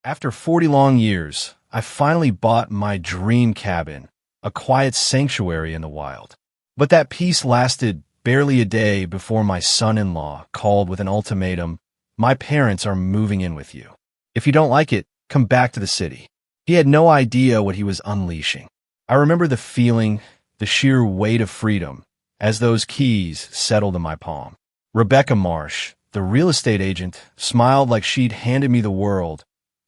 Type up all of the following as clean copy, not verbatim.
After 40 long years, I finally bought my dream cabin, a quiet sanctuary in the wild. But that peace lasted barely a day before my son-in-law called with an ultimatum. My parents are moving in with you. If you don't like it, come back to the city. He had no idea what he was unleashing. I remember the feeling, the sheer weight of freedom, as those keys settled in my palm. Rebecca Marsh, the real estate agent, smiled like she'd handed me the world,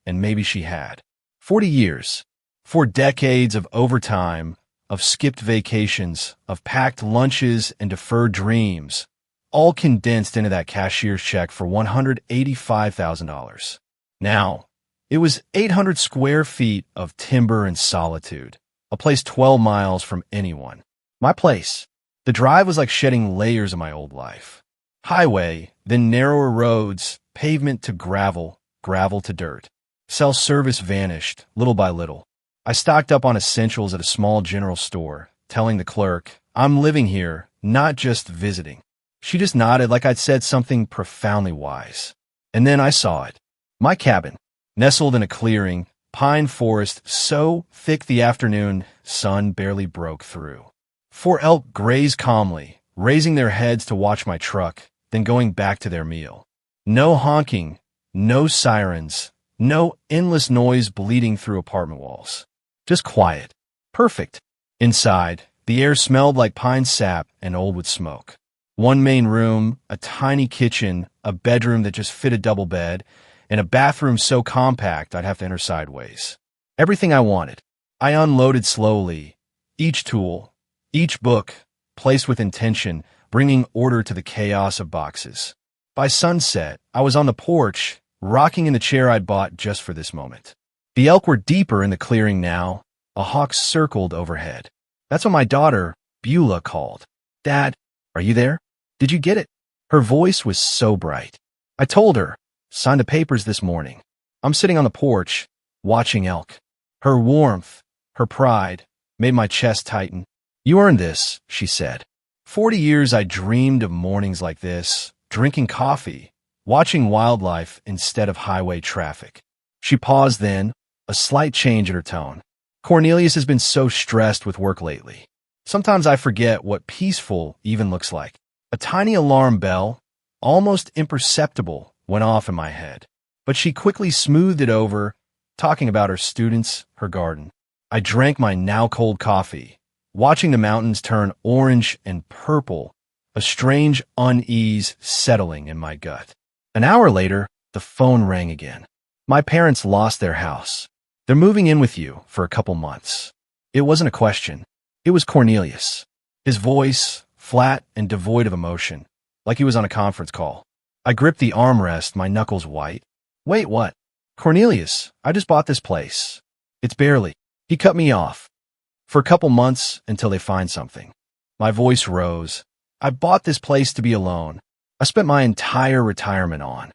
and maybe she had. 40 years, 4 decades of overtime, of skipped vacations, of packed lunches and deferred dreams, all condensed into that cashier's check for $185,000. Now, it was 800 square feet of timber and solitude, a place 12 miles from anyone. My place. The drive was like shedding layers of my old life. Highway, then narrower roads, pavement to gravel, gravel to dirt. Self-service vanished, little by little. I stocked up on essentials at a small general store, telling the clerk, I'm living here, not just visiting. She just nodded like I'd said something profoundly wise. And then I saw it. My cabin, nestled in a clearing, pine forest so thick the afternoon sun barely broke through. 4 elk grazed calmly, raising their heads to watch my truck, then going back to their meal. No honking, no sirens, no endless noise bleeding through apartment walls. Just quiet. Perfect. Inside, the air smelled like pine sap and old wood smoke. 1 main room, a tiny kitchen, a bedroom that just fit a double bed, and a bathroom so compact I'd have to enter sideways. Everything I wanted. I unloaded slowly. Each tool, each book, placed with intention, bringing order to the chaos of boxes. By sunset, I was on the porch, rocking in the chair I'd bought just for this moment. The elk were deeper in the clearing now. A hawk circled overhead. That's when my daughter, Beulah, called. Dad, are you there? Did you get it? Her voice was so bright. I told her, signed the papers this morning. I'm sitting on the porch, watching elk. Her warmth, her pride, made my chest tighten. You earned this, she said. 40 years I dreamed of mornings like this, drinking coffee, watching wildlife instead of highway traffic. She paused then, a slight change in her tone. Cornelius has been so stressed with work lately. Sometimes I forget what peaceful even looks like. A tiny alarm bell, almost imperceptible, went off in my head. But she quickly smoothed it over, talking about her students, her garden. I drank my now cold coffee, watching the mountains turn orange and purple, a strange unease settling in my gut. An hour later, the phone rang again. My parents lost their house. They're moving in with you for a couple months. It wasn't a question. It was Cornelius. His voice, flat and devoid of emotion, like he was on a conference call. I gripped the armrest, my knuckles white. Wait, what? Cornelius, I just bought this place. It's barely. He cut me off. For a couple months until they find something. My voice rose. I bought this place to be alone. I spent my entire retirement on.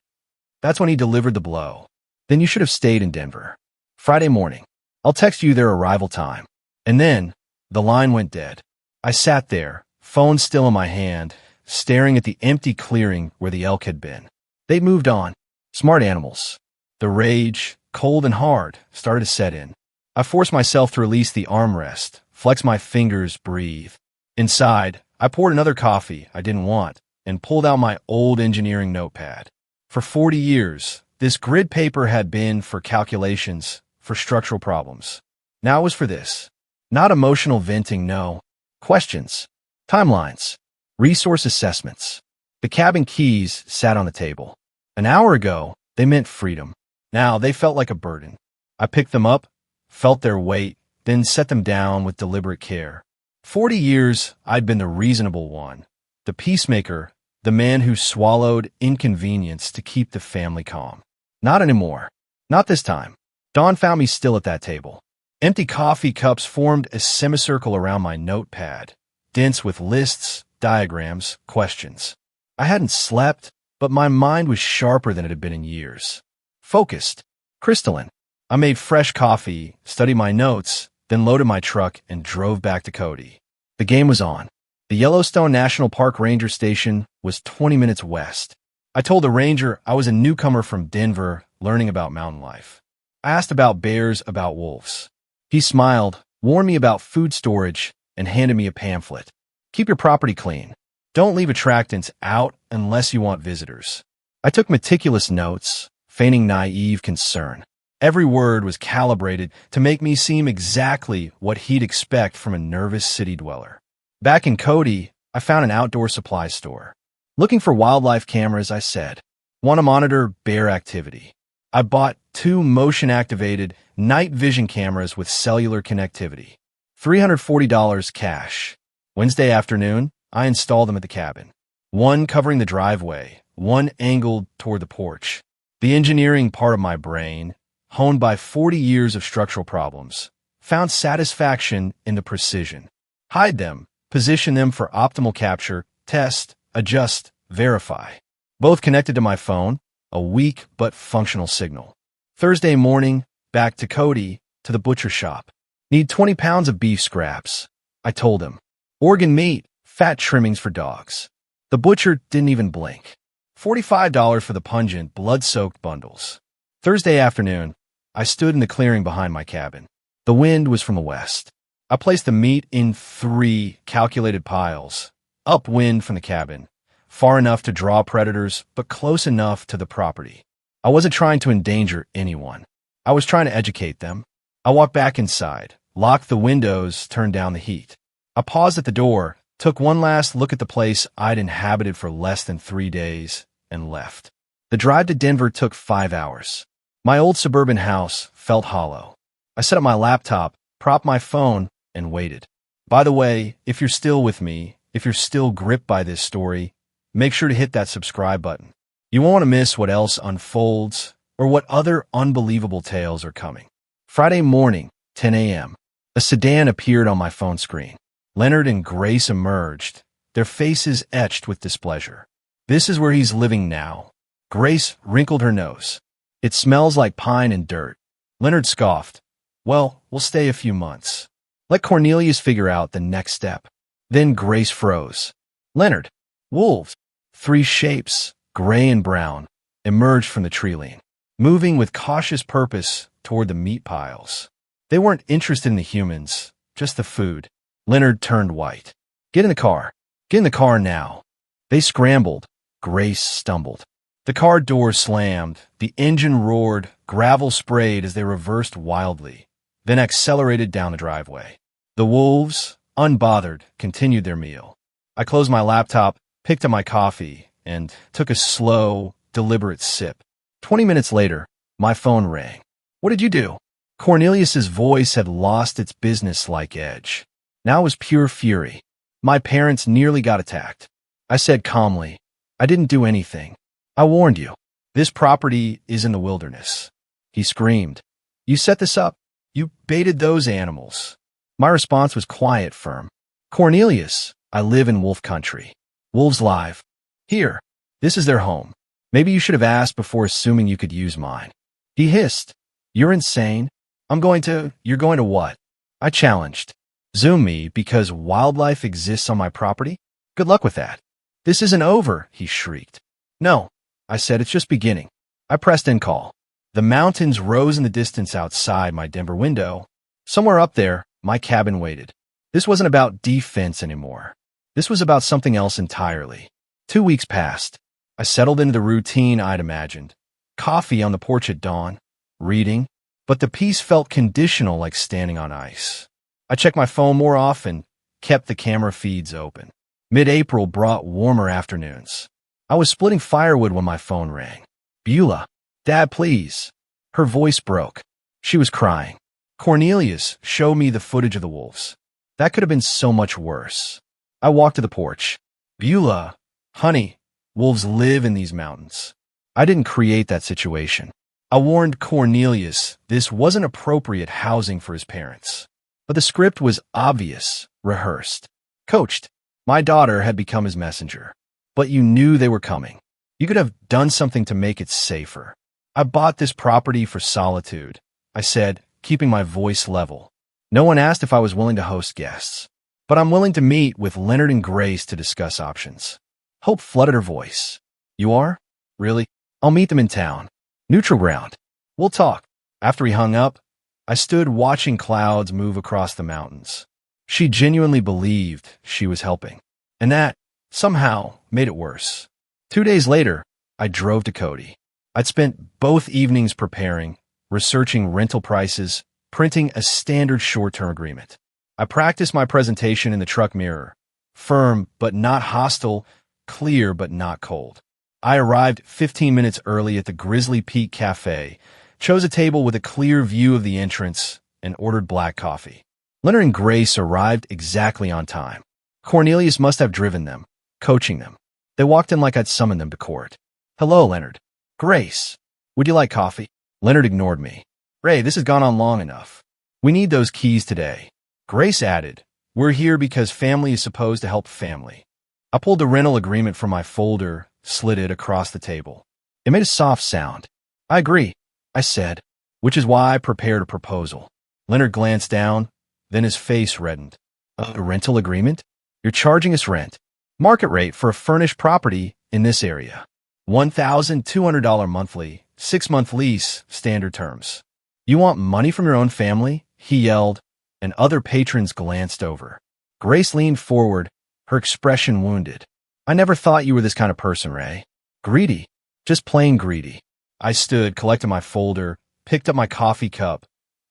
That's when he delivered the blow. Then you should have stayed in Denver. Friday morning. I'll text you their arrival time. And then, the line went dead. I sat there, phone still in my hand, staring at the empty clearing where the elk had been. They'd moved on. Smart animals. The rage, cold and hard, started to set in. I forced myself to release the armrest, flex my fingers, breathe. Inside, I poured another coffee I didn't want and pulled out my old engineering notepad. For 40 years, this grid paper had been for calculations, for structural problems. Now it was for this. Not emotional venting, no. Questions. Timelines. Resource assessments. The cabin keys sat on the table. An hour ago, they meant freedom. Now they felt like a burden. I picked them up, felt their weight, then set them down with deliberate care. 40 years, I'd been the reasonable one, the peacemaker, the man who swallowed inconvenience to keep the family calm. Not anymore. Not this time. Dawn found me still at that table. Empty coffee cups formed a semicircle around my notepad, dense with lists, diagrams, questions. I hadn't slept, but my mind was sharper than it had been in years. Focused. Crystalline. I made fresh coffee, studied my notes, then loaded my truck and drove back to Cody. The game was on. The Yellowstone National Park Ranger Station was 20 minutes west. I told the ranger I was a newcomer from Denver learning about mountain life. I asked about bears, about wolves. He smiled, warned me about food storage, and handed me a pamphlet. Keep your property clean. Don't leave attractants out unless you want visitors. I took meticulous notes, feigning naive concern. Every word was calibrated to make me seem exactly what he'd expect from a nervous city dweller. Back in Cody, I found an outdoor supply store. Looking for wildlife cameras, I said. Want to monitor bear activity. I bought 2 motion-activated night vision cameras with cellular connectivity. $340 cash. Wednesday afternoon, I installed them at the cabin. One covering the driveway, one angled toward the porch. The engineering part of my brain, honed by 40 years of structural problems, found satisfaction in the precision. Hide them, position them for optimal capture, test, adjust, verify. Both connected to my phone, a weak but functional signal. Thursday morning, back to Cody, to the butcher shop. Need 20 pounds of beef scraps, I told him. Organ meat, fat trimmings for dogs. The butcher didn't even blink. $45 for the pungent, blood-soaked bundles. Thursday afternoon, I stood in the clearing behind my cabin. The wind was from the west. I placed the meat in 3 calculated piles, upwind from the cabin, far enough to draw predators, but close enough to the property. I wasn't trying to endanger anyone. I was trying to educate them. I walked back inside, locked the windows, turned down the heat. I paused at the door, took one last look at the place I'd inhabited for less than 3 days, and left. The drive to Denver took 5 hours. My old suburban house felt hollow. I set up my laptop, propped my phone, and waited. By the way, if you're still with me, if you're still gripped by this story, make sure to hit that subscribe button. You won't want to miss what else unfolds or what other unbelievable tales are coming. Friday morning, 10 a.m. A sedan appeared on my phone screen. Leonard and Grace emerged, their faces etched with displeasure. This is where he's living now. Grace wrinkled her nose. It smells like pine and dirt. Leonard scoffed. Well, we'll stay a few months. Let Cornelius figure out the next step. Then Grace froze. Leonard, wolves, 3 shapes, gray and brown, emerged from the tree line, moving with cautious purpose toward the meat piles. They weren't interested in the humans, just the food. Leonard turned white. Get in the car. Get in the car now. They scrambled. Grace stumbled. The car door slammed. The engine roared. Gravel sprayed as they reversed wildly, then accelerated down the driveway. The wolves, unbothered, continued their meal. I closed my laptop, picked up my coffee, and took a slow, deliberate sip. 20 minutes later, my phone rang. What did you do? Cornelius's voice had lost its business-like edge. Now it was pure fury. My parents nearly got attacked. I said calmly, I didn't do anything. I warned you. This property is in the wilderness. He screamed. You set this up. You baited those animals. My response was quiet, firm. Cornelius, I live in wolf country. Wolves live. Here. This is their home. Maybe you should have asked before assuming you could use mine. He hissed. You're insane. You're going to what? I challenged. Zoom me because wildlife exists on my property? Good luck with that. This isn't over, he shrieked. No, I said, it's just beginning. I pressed end call. The mountains rose in the distance outside my Denver window. Somewhere up there, my cabin waited. This wasn't about defense anymore. This was about something else entirely. 2 weeks passed. I settled into the routine I'd imagined. Coffee on the porch at dawn, reading, but the peace felt conditional, like standing on ice. I checked my phone more often, kept the camera feeds open. Mid-April brought warmer afternoons. I was splitting firewood when my phone rang. Beulah, Dad, please. Her voice broke. She was crying. Cornelius, show me the footage of the wolves. That could have been so much worse. I walked to the porch. Beulah, honey, wolves live in these mountains. I didn't create that situation. I warned Cornelius this wasn't appropriate housing for his parents. But the script was obvious, rehearsed, coached. My daughter had become his messenger. But you knew they were coming. You could have done something to make it safer. I bought this property for solitude, I said, keeping my voice level. No one asked if I was willing to host guests. But I'm willing to meet with Leonard and Grace to discuss options. Hope flooded her voice. You are? Really? I'll meet them in town. Neutral ground. We'll talk. After he hung up, I stood watching clouds move across the mountains. She genuinely believed she was helping, and that, somehow, made it worse. 2 days later, I drove to Cody. I'd spent both evenings preparing, researching rental prices, printing a standard short-term agreement. I practiced my presentation in the truck mirror. Firm but not hostile, clear but not cold. I arrived 15 minutes early at the Grizzly Peak Cafe, chose a table with a clear view of the entrance, and ordered black coffee. Leonard and Grace arrived exactly on time. Cornelius must have driven them, coaching them. They walked in like I'd summoned them to court. "Hello, Leonard." "Grace, would you like coffee?" Leonard ignored me. "Ray, this has gone on long enough. We need those keys today." Grace added, "We're here because family is supposed to help family." I pulled the rental agreement from my folder, slid it across the table. It made a soft sound. "I agree," I said, which is why I prepared a proposal. Leonard glanced down, then his face reddened. "A rental agreement? You're charging us rent. Market rate for a furnished property in this area. $1,200 monthly, 6-month lease, standard terms. You want money from your own family?" he yelled, and other patrons glanced over. Grace leaned forward, her expression wounded. "I never thought you were this kind of person, Ray. Greedy. Just plain greedy." I stood, collected my folder, picked up my coffee cup,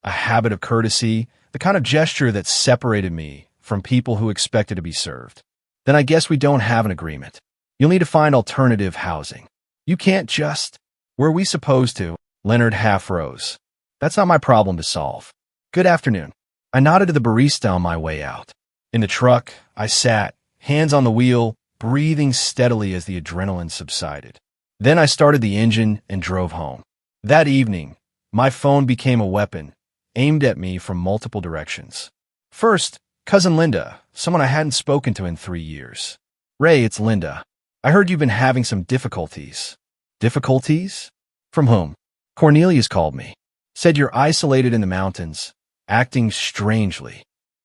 a habit of courtesy, the kind of gesture that separated me from people who expected to be served. "Then I guess we don't have an agreement. You'll need to find alternative housing. You can't just—" "Were we supposed to?" Leonard half rose. "That's not my problem to solve. Good afternoon." I nodded to the barista on my way out. In the truck, I sat, hands on the wheel, breathing steadily as the adrenaline subsided. Then I started the engine and drove home. That evening, my phone became a weapon, aimed at me from multiple directions. First, Cousin Linda, someone I hadn't spoken to in 3 years. "Ray, it's Linda. I heard you've been having some difficulties." "Difficulties? From whom?" "Cornelius called me. Said you're isolated in the mountains, acting strangely."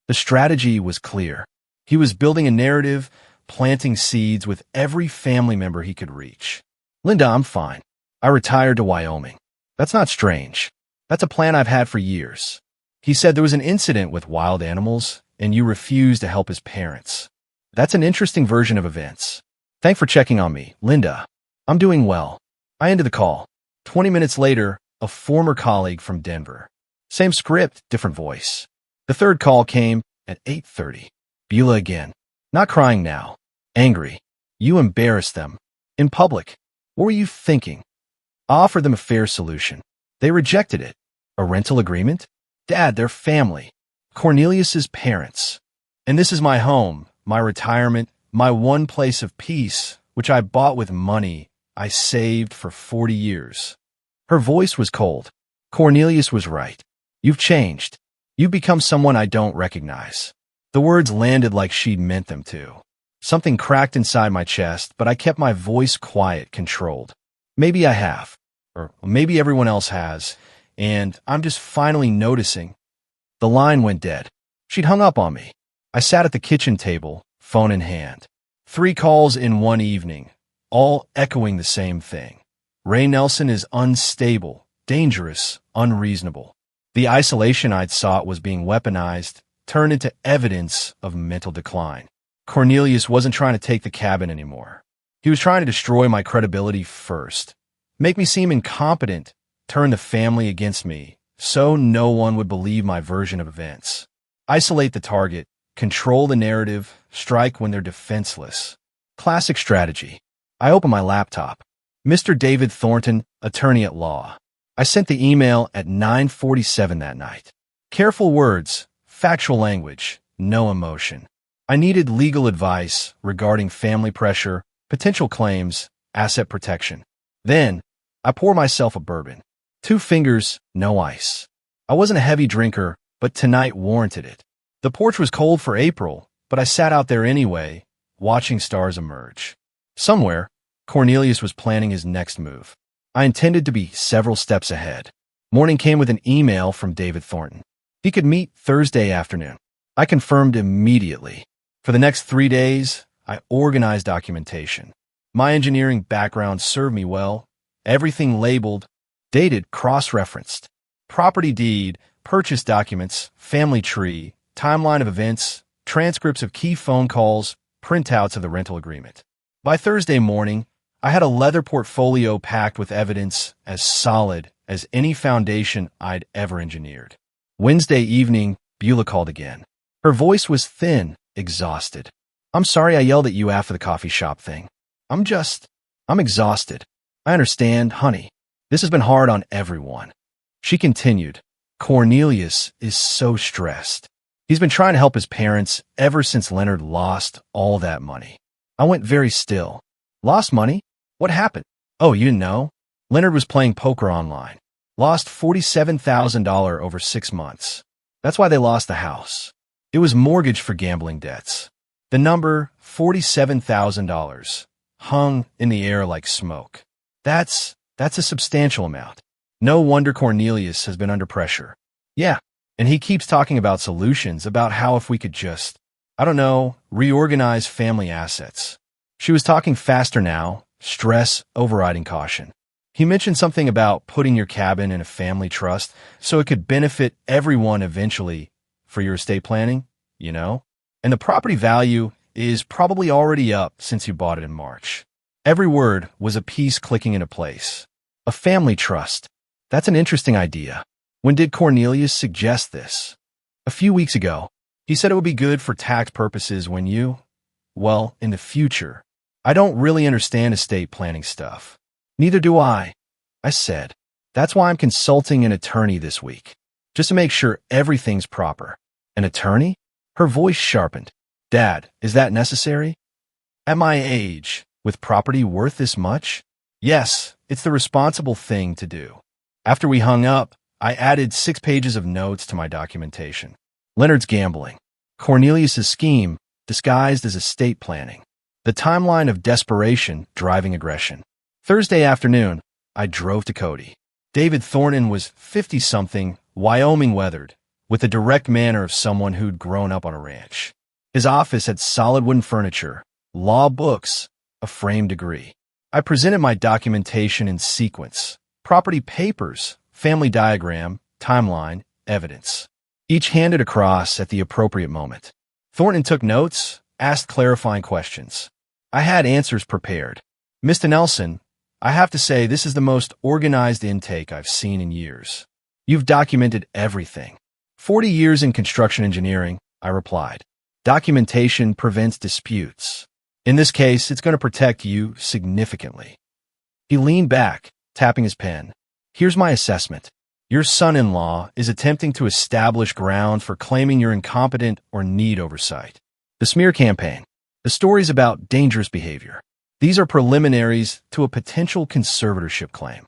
The strategy was clear. He was building a narrative, planting seeds with every family member he could reach. "Linda, I'm fine. I retired to Wyoming." "That's not strange. That's a plan I've had for years." He said there was an incident with wild animals, and you refused to help his parents. "That's an interesting version of events. Thanks for checking on me, Linda. I'm doing well." I ended the call. 20 minutes later, a former colleague from Denver. Same script, different voice. The third call came at 8:30. Beulah again. "Not crying now. Angry. You embarrassed them. In public. What were you thinking?" I offered them a fair solution. They rejected it. "A rental agreement? Dad, they're family. Cornelius's parents. And this is my home, my retirement, my one place of peace, which I bought with money I saved for 40 years. Her voice was cold. Cornelius was right. "You've changed. You've become someone I don't recognize." The words landed like she'd meant them to. Something cracked inside my chest, but I kept my voice quiet, controlled. Maybe I have, or maybe everyone else has, and I'm just finally noticing. The line went dead. She'd hung up on me. I sat at the kitchen table, phone in hand. 3 calls in one evening, all echoing the same thing. Ray Nelson is unstable, dangerous, unreasonable. The isolation I'd sought was being weaponized, turned into evidence of mental decline. Cornelius wasn't trying to take the cabin anymore. He was trying to destroy my credibility first, make me seem incompetent, turn the family against me, so no one would believe my version of events. Isolate the target, control the narrative, strike when they're defenseless. Classic strategy. I opened my laptop. Mr. David Thornton, attorney at law. I sent the email at 9:47 that night. Careful words, factual language, no emotion. I needed legal advice regarding family pressure, potential claims, asset protection. Then, I poured myself a bourbon. 2 fingers, no ice. I wasn't a heavy drinker, but tonight warranted it. The porch was cold for April, but I sat out there anyway, watching stars emerge. Somewhere, Cornelius was planning his next move. I intended to be several steps ahead. Morning came with an email from David Thornton. He could meet Thursday afternoon. I confirmed immediately. For the next 3 days, I organized documentation. My engineering background served me well. Everything labeled, dated, cross-referenced. property deed, purchase documents, family tree, timeline of events, transcripts of key phone calls, printouts of the rental agreement. By Thursday morning, I had a leather portfolio packed with evidence as solid as any foundation I'd ever engineered. Wednesday evening, Beulah called again. Her voice was thin, exhausted. "I'm sorry I yelled at you after the coffee shop thing. I'm exhausted. I understand, honey. This has been hard on everyone." She continued, "Cornelius is so stressed. He's been trying to help his parents ever since Leonard lost all that money." I went very still. "Lost money? What happened?" "Oh, you didn't know? Leonard was playing poker online. Lost $47,000 over 6 months. That's why they lost the house. It was mortgaged for gambling debts." The number, $47,000, hung in the air like smoke. That's a substantial amount. No wonder Cornelius has been under pressure. Yeah, and he keeps talking about solutions, about how if we could just, I don't know, reorganize family assets. She was talking faster now, stress overriding caution. He mentioned something about putting your cabin in a family trust so it could benefit everyone eventually for your estate planning, you know? And the property value is probably already up since you bought it in March. Every word was a piece clicking into place. A family trust. That's an interesting idea. When did Cornelius suggest this? A few weeks ago. He said it would be good for tax purposes when in the future. I don't really understand estate planning stuff. Neither do I said. That's why I'm consulting an attorney this week, just to make sure everything's proper. An attorney? Her voice sharpened. Dad, is that necessary? At my age, with property worth this much? Yes, it's the responsible thing to do. After we hung up, I added 6 pages of notes to my documentation. Leonard's gambling. Cornelius's scheme, disguised as estate planning. The timeline of desperation driving aggression. Thursday afternoon, I drove to Cody. David Thornton was 50-something, Wyoming weathered, with the direct manner of someone who'd grown up on a ranch. His office had solid wooden furniture, law books, a framed degree. I presented my documentation in sequence: property papers, family diagram, timeline, evidence. Each handed across at the appropriate moment. Thornton took notes, asked clarifying questions. I had answers prepared. "Mr. Nelson, I have to say this is the most organized intake I've seen in years. You've documented everything." 40 years in construction engineering, I replied. Documentation prevents disputes. In this case, it's going to protect you significantly. He leaned back, tapping his pen. "Here's my assessment. Your son-in-law is attempting to establish ground for claiming you're incompetent or need oversight. The smear campaign. The stories about dangerous behavior. These are preliminaries to a potential conservatorship claim."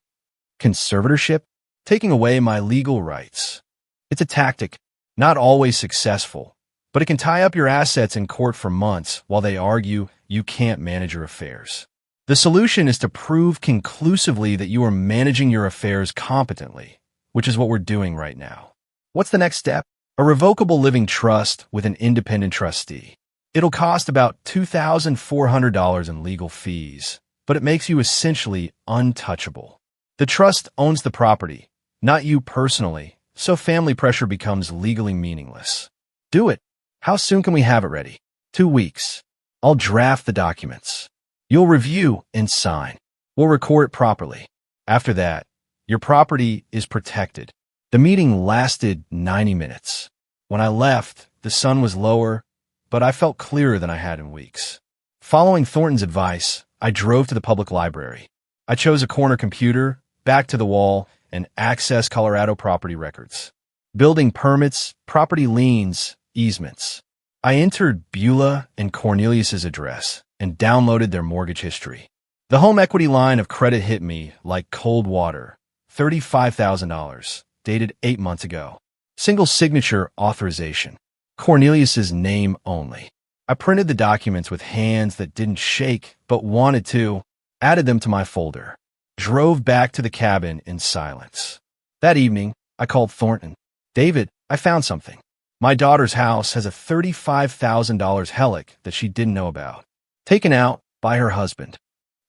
Conservatorship? Taking away my legal rights. It's a tactic, not always successful, but it can tie up your assets in court for months while they argue you can't manage your affairs. The solution is to prove conclusively that you are managing your affairs competently, which is what we're doing right now. What's the next step? A revocable living trust with an independent trustee. It'll cost about $2,400 in legal fees, but it makes you essentially untouchable. The trust owns the property, not you personally, so family pressure becomes legally meaningless. Do it. How soon can we have it ready? 2 weeks. I'll draft the documents. You'll review and sign. We'll record it properly. After that, your property is protected. The meeting lasted 90 minutes. When I left, the sun was lower, but I felt clearer than I had in weeks. Following Thornton's advice, I drove to the public library. I chose a corner computer, back to the wall, and accessed Colorado property records. Building permits, property liens, easements. I entered Beulah and Cornelius's address and downloaded their mortgage history. The home equity line of credit hit me like cold water. $35,000, dated 8 months ago. Single signature authorization. Cornelius's name only. I printed the documents with hands that didn't shake but wanted to, added them to my folder, drove back to the cabin in silence. That evening, I called Thornton. "David, I found something. My daughter's house has a $35,000 HELOC that she didn't know about. Taken out by her husband.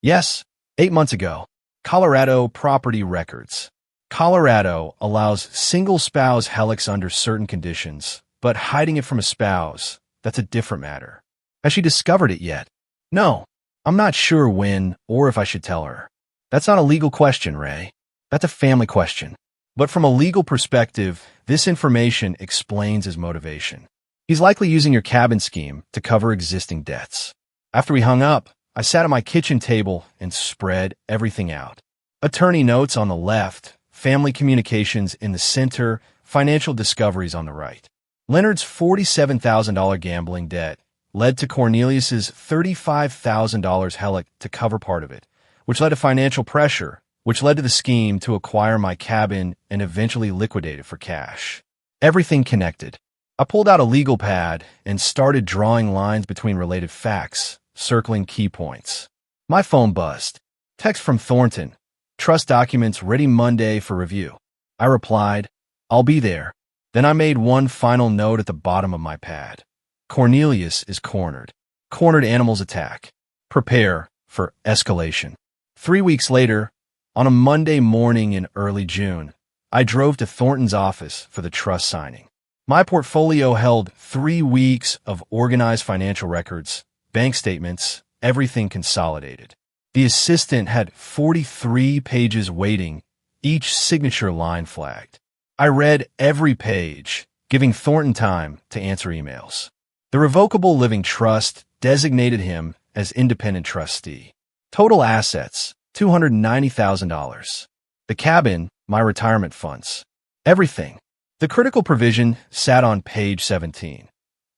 Yes, 8 months ago. Colorado property records. Colorado allows single-spouse helix under certain conditions, but hiding it from a spouse, that's a different matter. Has she discovered it yet? No. I'm not sure when or if I should tell her. That's not a legal question, Ray. That's a family question. But from a legal perspective, this information explains his motivation. He's likely using your cabin scheme to cover existing debts. After we hung up, I sat at my kitchen table and spread everything out. Attorney notes on the left, family communications in the center, financial discoveries on the right. Leonard's $47,000 gambling debt led to Cornelius's $35,000 helic to cover part of it, which led to financial pressure, which led to the scheme to acquire my cabin and eventually liquidate it for cash. Everything connected. I pulled out a legal pad and started drawing lines between related facts, circling key points. My phone buzzed. Text from Thornton. Trust documents ready Monday for review. I replied, I'll be there. Then I made one final note at the bottom of my pad. Cornelius is cornered. Cornered animals attack. Prepare for escalation. 3 weeks later, on a Monday morning in early June, I drove to Thornton's office for the trust signing. My portfolio held 3 weeks of organized financial records, bank statements, everything consolidated. The assistant had 43 pages waiting, each signature line flagged. I read every page, giving Thornton time to answer emails. The Revocable Living Trust designated him as independent trustee. Total assets, $290,000. The cabin, my retirement funds. Everything. The critical provision sat on page 17.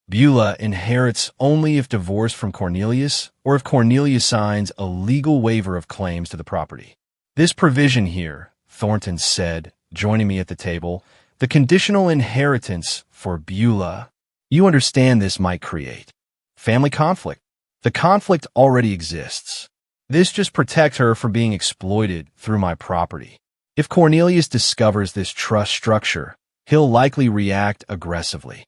Beulah inherits only if divorced from Cornelius or if Cornelius signs a legal waiver of claims to the property. This provision here, Thornton said, joining me at the table, the conditional inheritance for Beulah. You understand this might create family conflict. The conflict already exists. This just protects her from being exploited through my property. If Cornelius discovers this trust structure, he'll likely react aggressively.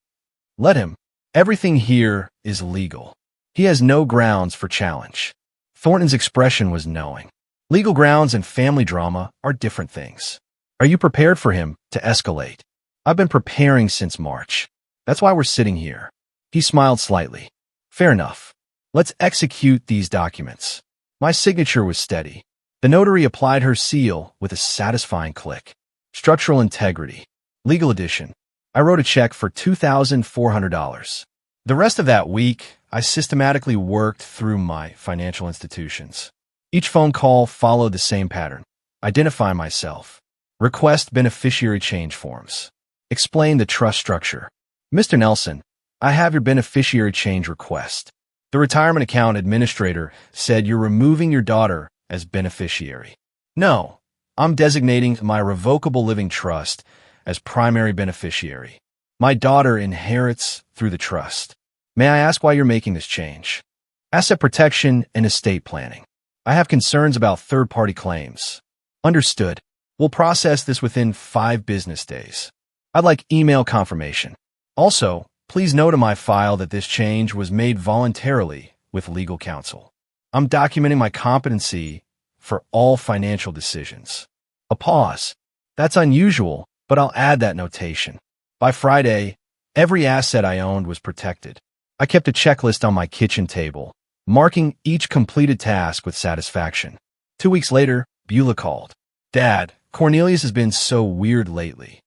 Let him. Everything here is legal. He has no grounds for challenge. Thornton's expression was knowing. Legal grounds and family drama are different things. Are you prepared for him to escalate? I've been preparing since March. That's why we're sitting here. He smiled slightly. Fair enough. Let's execute these documents. My signature was steady. The notary applied her seal with a satisfying click. Structural integrity. Legal edition. I wrote a check for $2,400. The rest of that week, I systematically worked through my financial institutions. Each phone call followed the same pattern. Identify myself. Request beneficiary change forms. Explain the trust structure. Mr. Nelson, I have your beneficiary change request. The retirement account administrator said you're removing your daughter as beneficiary. No, I'm designating my revocable living trust as primary beneficiary. My daughter inherits through the trust. May I ask why you're making this change? Asset protection and estate planning. I have concerns about third-party claims. Understood. We'll process this within 5 business days. I'd like email confirmation. Also, please note in my file that this change was made voluntarily with legal counsel. I'm documenting my competency for all financial decisions. A pause. That's unusual, but I'll add that notation. By Friday, every asset I owned was protected. I kept a checklist on my kitchen table, marking each completed task with satisfaction. 2 weeks later, Beulah called. Dad, Cornelius has been so weird lately.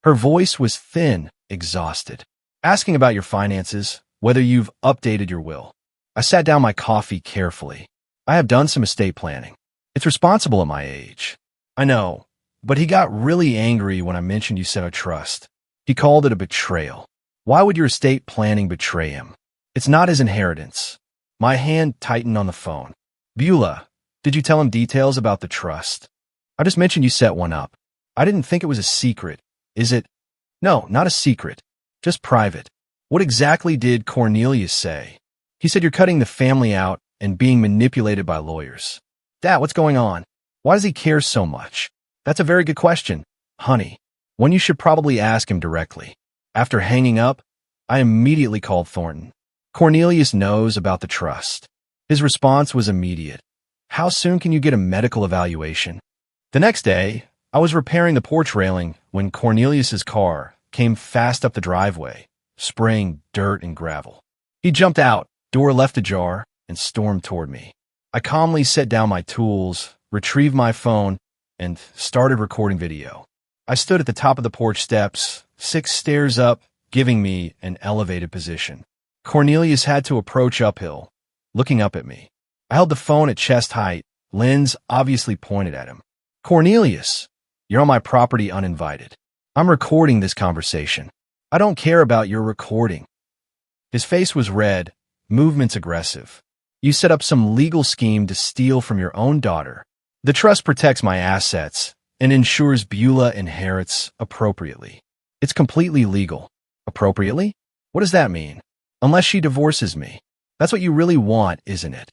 Her voice was thin, exhausted. Asking about your finances, whether you've updated your will. I sat down my coffee carefully. I have done some estate planning. It's responsible at my age. I know, but he got really angry when I mentioned you set a trust. He called it a betrayal. Why would your estate planning betray him? It's not his inheritance. My hand tightened on the phone. Beulah, did you tell him details about the trust? I just mentioned you set one up. I didn't think it was a secret. Is it? No, not a secret. Just private. What exactly did Cornelius say? He said you're cutting the family out and being manipulated by lawyers. Dad, what's going on? Why does he care so much? That's a very good question, honey. One you should probably ask him directly. After hanging up, I immediately called Thornton. Cornelius knows about the trust. His response was immediate. How soon can you get a medical evaluation? The next day, I was repairing the porch railing when Cornelius's car came fast up the driveway, spraying dirt and gravel. He jumped out, door left ajar, and stormed toward me. I calmly set down my tools, retrieved my phone, and started recording video. I stood at the top of the porch steps, 6 stairs up, giving me an elevated position. Cornelius had to approach uphill, looking up at me. I held the phone at chest height, lens obviously pointed at him. Cornelius, you're on my property uninvited. I'm recording this conversation. I don't care about your recording. His face was red, movements aggressive. You set up some legal scheme to steal from your own daughter. The trust protects my assets and ensures Beulah inherits appropriately. It's completely legal. Appropriately? What does that mean? Unless she divorces me. That's what you really want, isn't it?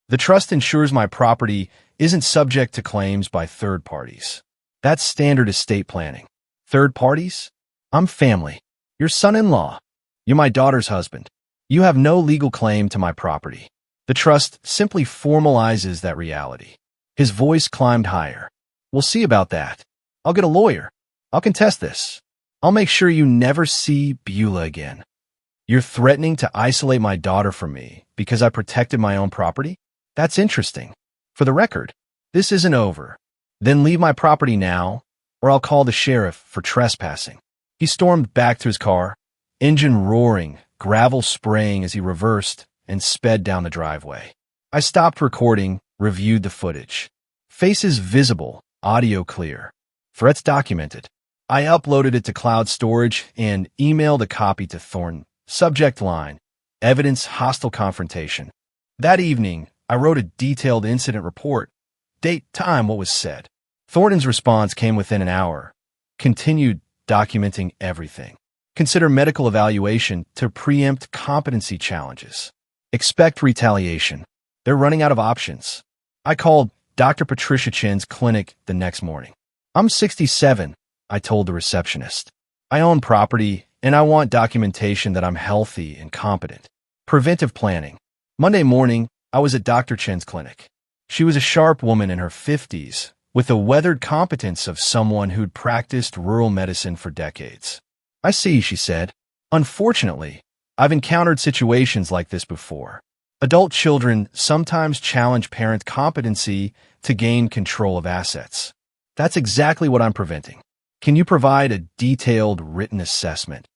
The trust ensures my property isn't subject to claims by third parties. That's standard estate planning. Third parties? I'm family. Your son-in-law. You're my daughter's husband. You have no legal claim to my property. The trust simply formalizes that reality. His voice climbed higher. We'll see about that. I'll get a lawyer. I'll contest this. I'll make sure you never see Beulah again. You're threatening to isolate my daughter from me because I protected my own property? That's interesting. For the record, this isn't over. Then leave my property now, or I'll call the sheriff for trespassing. He stormed back to his car, engine roaring, gravel spraying as he reversed and sped down the driveway. I stopped recording, reviewed the footage. Faces visible, audio clear. Threats documented. I uploaded it to cloud storage and emailed a copy to Thornton. Subject line, evidence hostile confrontation. That evening, I wrote a detailed incident report. Date, time, what was said. Thornton's response came within an hour. Continued documenting everything. Consider medical evaluation to preempt competency challenges. Expect retaliation. They're running out of options. I called Dr. Patricia Chen's clinic the next morning. I'm 67, I told the receptionist. I own property, and I want documentation that I'm healthy and competent. Preventive planning. Monday morning, I was at Dr. Chen's clinic. She was a sharp woman in her 50s, with the weathered competence of someone who'd practiced rural medicine for decades. I see, she said. Unfortunately, I've encountered situations like this before. Adult children sometimes challenge parent competency to gain control of assets. That's exactly what I'm preventing. Can you provide a detailed written assessment?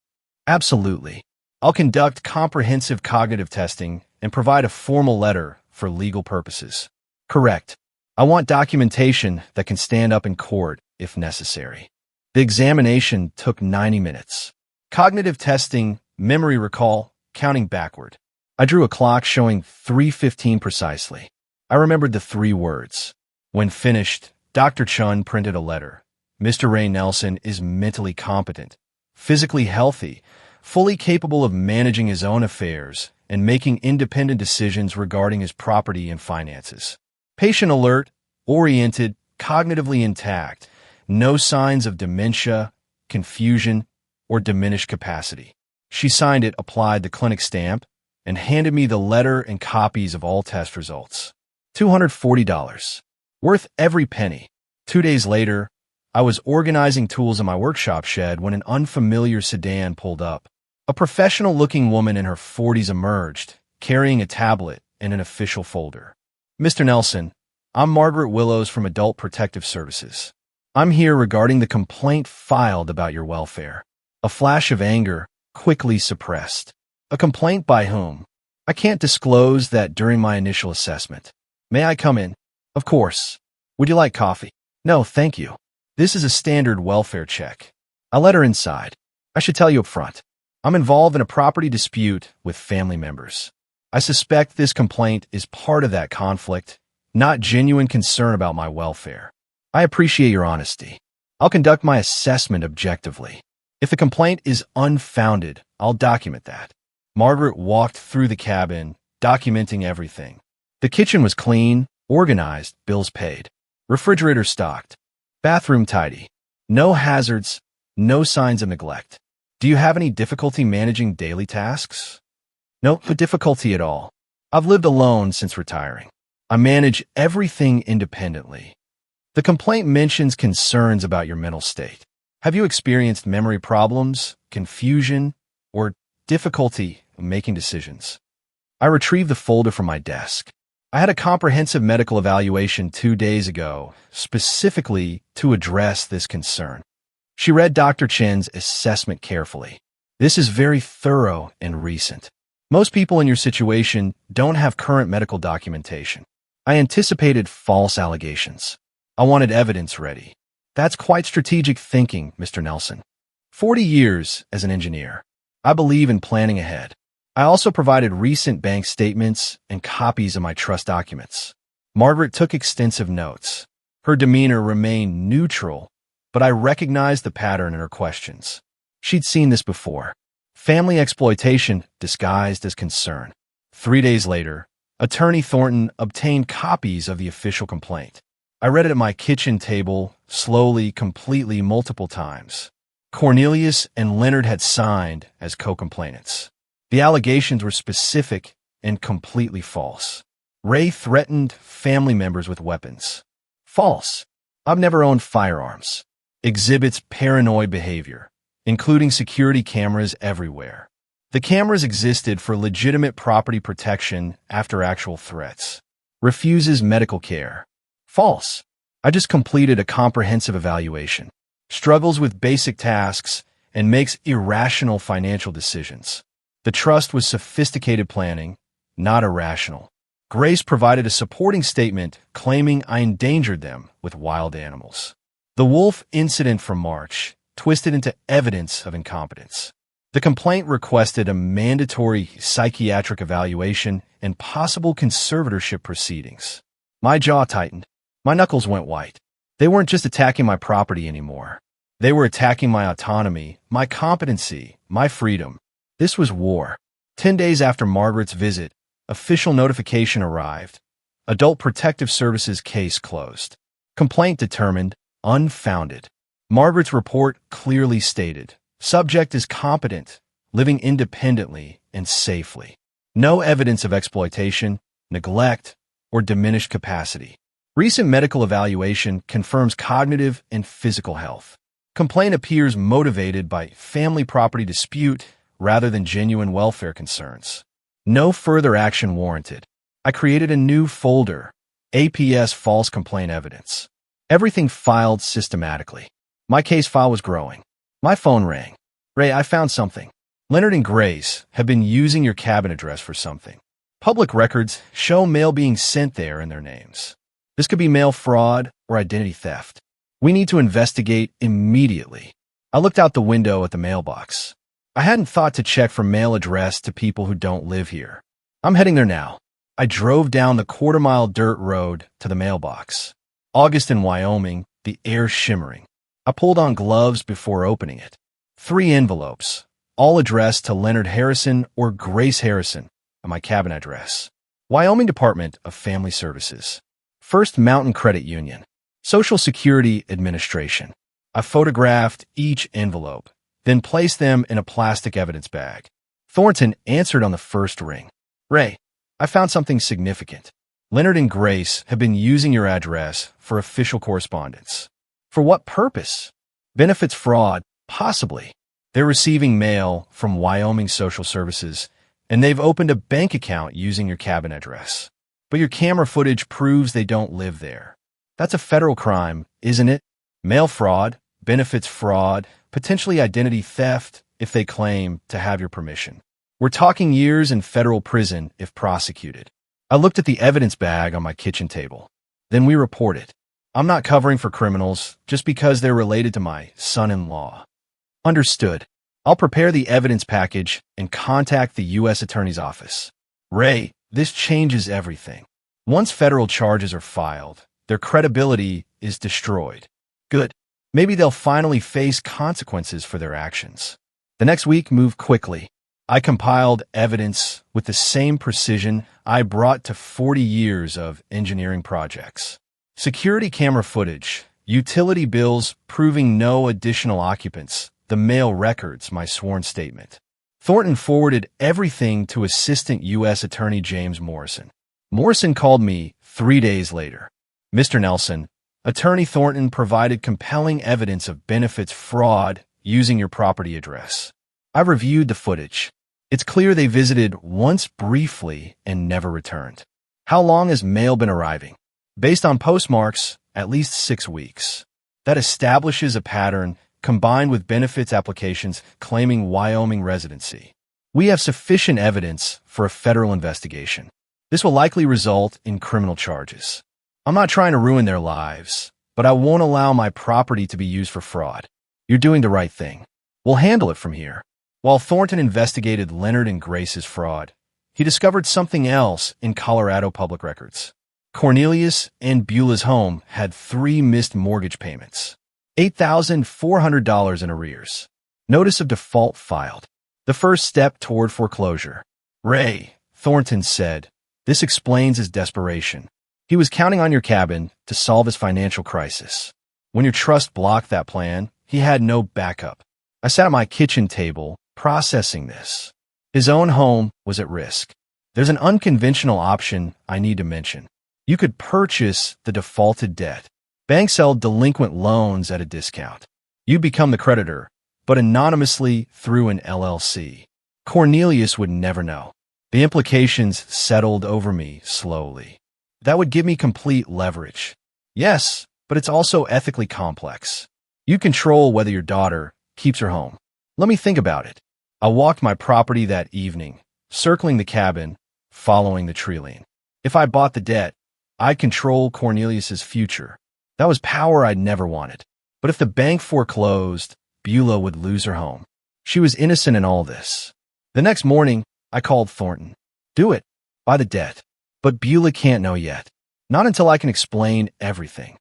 Absolutely. I'll conduct comprehensive cognitive testing and provide a formal letter for legal purposes. Correct. I want documentation that can stand up in court if necessary. The examination took 90 minutes. Cognitive testing, memory recall, counting backward. I drew a clock showing 3:15 precisely. I remembered the 3 words. When finished, Dr. Chun printed a letter. Mr. Ray Nelson is mentally competent, physically healthy, fully capable of managing his own affairs and making independent decisions regarding his property and finances. Patient alert, oriented, cognitively intact, no signs of dementia, confusion, or diminished capacity. She signed it, applied the clinic stamp, and handed me the letter and copies of all test results. $240. Worth every penny. 2 days later, I was organizing tools in my workshop shed when an unfamiliar sedan pulled up. A professional-looking woman in her 40s emerged, carrying a tablet and an official folder. Mr. Nelson, I'm Margaret Willows from Adult Protective Services. I'm here regarding the complaint filed about your welfare. A flash of anger, quickly suppressed. A complaint by whom? I can't disclose that during my initial assessment. May I come in? Of course. Would you like coffee? No, thank you. This is a standard welfare check. I let her inside. I should tell you up front. I'm involved in a property dispute with family members. I suspect this complaint is part of that conflict, not genuine concern about my welfare. I appreciate your honesty. I'll conduct my assessment objectively. If the complaint is unfounded, I'll document that. Margaret walked through the cabin, documenting everything. The kitchen was clean, organized, bills paid. Refrigerator stocked. Bathroom tidy. No hazards, no signs of neglect. Do you have any difficulty managing daily tasks? No difficulty at all. I've lived alone since retiring. I manage everything independently. The complaint mentions concerns about your mental state. Have you experienced memory problems, confusion, or difficulty making decisions? I retrieved the folder from my desk. I had a comprehensive medical evaluation 2 days ago, specifically to address this concern. She read Dr. Chen's assessment carefully. This is very thorough and recent. Most people in your situation don't have current medical documentation. I anticipated false allegations. I wanted evidence ready. That's quite strategic thinking, Mr. Nelson. 40 years as an engineer. I believe in planning ahead. I also provided recent bank statements and copies of my trust documents. Margaret took extensive notes. Her demeanor remained neutral, but I recognized the pattern in her questions. She'd seen this before. Family exploitation disguised as concern. 3 days later, Attorney Thornton obtained copies of the official complaint. I read it at my kitchen table, slowly, completely, multiple times. Cornelius and Leonard had signed as co-complainants. The allegations were specific and completely false. Ray threatened family members with weapons. False. I've never owned firearms. Exhibits paranoid behavior, including security cameras everywhere. The cameras existed for legitimate property protection after actual threats. Refuses medical care. False. I just completed a comprehensive evaluation. Struggles with basic tasks and makes irrational financial decisions. The trust was sophisticated planning, not irrational. Grace provided a supporting statement claiming I endangered them with wild animals. The wolf incident from March twisted into evidence of incompetence. The complaint requested a mandatory psychiatric evaluation and possible conservatorship proceedings. My jaw tightened. My knuckles went white. They weren't just attacking my property anymore. They were attacking my autonomy, my competency, my freedom. This was war. 10 days after Margaret's visit, official notification arrived. Adult Protective Services case closed. Complaint determined unfounded. Margaret's report clearly stated, subject is competent, living independently and safely. No evidence of exploitation, neglect, or diminished capacity. Recent medical evaluation confirms cognitive and physical health. Complaint appears motivated by family property dispute rather than genuine welfare concerns. No further action warranted. I created a new folder, APS False Complaint Evidence. Everything filed systematically. My case file was growing. My phone rang. Ray, I found something. Leonard and Grace have been using your cabin address for something. Public records show mail being sent there in their names. This could be mail fraud or identity theft. We need to investigate immediately. I looked out the window at the mailbox. I hadn't thought to check for mail addressed to people who don't live here. I'm heading there now. I drove down the quarter-mile dirt road to the mailbox. August in Wyoming, the air shimmering. I pulled on gloves before opening it. 3 envelopes, all addressed to Leonard Harrison or Grace Harrison, at my cabin address. Wyoming Department of Family Services. First Mountain Credit Union. Social Security Administration. I photographed each envelope, then placed them in a plastic evidence bag. Thornton answered on the first ring. Ray, I found something significant. Leonard and Grace have been using your address for official correspondence. For what purpose? Benefits fraud, possibly. They're receiving mail from Wyoming Social Services, and they've opened a bank account using your cabin address. But your camera footage proves they don't live there. That's a federal crime, isn't it? Mail fraud, benefits fraud, potentially identity theft if they claim to have your permission. We're talking years in federal prison if prosecuted. I looked at the evidence bag on my kitchen table. Then we reported. I'm not covering for criminals just because they're related to my son-in-law. Understood. I'll prepare the evidence package and contact the U.S. Attorney's Office. Ray, this changes everything. Once federal charges are filed, their credibility is destroyed. Good. Maybe they'll finally face consequences for their actions. The next week moved quickly. I compiled evidence with the same precision I brought to 40 years of engineering projects. Security camera footage, utility bills proving no additional occupants, the mail records, my sworn statement. Thornton forwarded everything to Assistant U.S. Attorney James Morrison. Morrison called me 3 days later. Mr. Nelson, Attorney Thornton provided compelling evidence of benefits fraud using your property address. I reviewed the footage. It's clear they visited once briefly and never returned. How long has mail been arriving? Based on postmarks, at least 6 weeks. That establishes a pattern combined with benefits applications claiming Wyoming residency. We have sufficient evidence for a federal investigation. This will likely result in criminal charges. I'm not trying to ruin their lives, but I won't allow my property to be used for fraud. You're doing the right thing. We'll handle it from here. While Thornton investigated Leonard and Grace's fraud, he discovered something else in Colorado public records. Cornelius and Beulah's home had 3 missed mortgage payments. $8,400 in arrears. Notice of default filed. The first step toward foreclosure. Ray, Thornton said, this explains his desperation. He was counting on your cabin to solve his financial crisis. When your trust blocked that plan, he had no backup. I sat at my kitchen table, processing this. His own home was at risk. There's an unconventional option I need to mention. You could purchase the defaulted debt. Banks sell delinquent loans at a discount. You become the creditor, but anonymously through an LLC. Cornelius would never know. The implications settled over me slowly. That would give me complete leverage. Yes, but it's also ethically complex. You control whether your daughter keeps her home. Let me think about it. I walked my property that evening, circling the cabin, following the tree line. If I bought the debt, I'd control Cornelius's future. That was power I'd never wanted. But if the bank foreclosed, Beulah would lose her home. She was innocent in all this. The next morning, I called Thornton. Do it. Buy the debt. But Beulah can't know yet. Not until I can explain everything.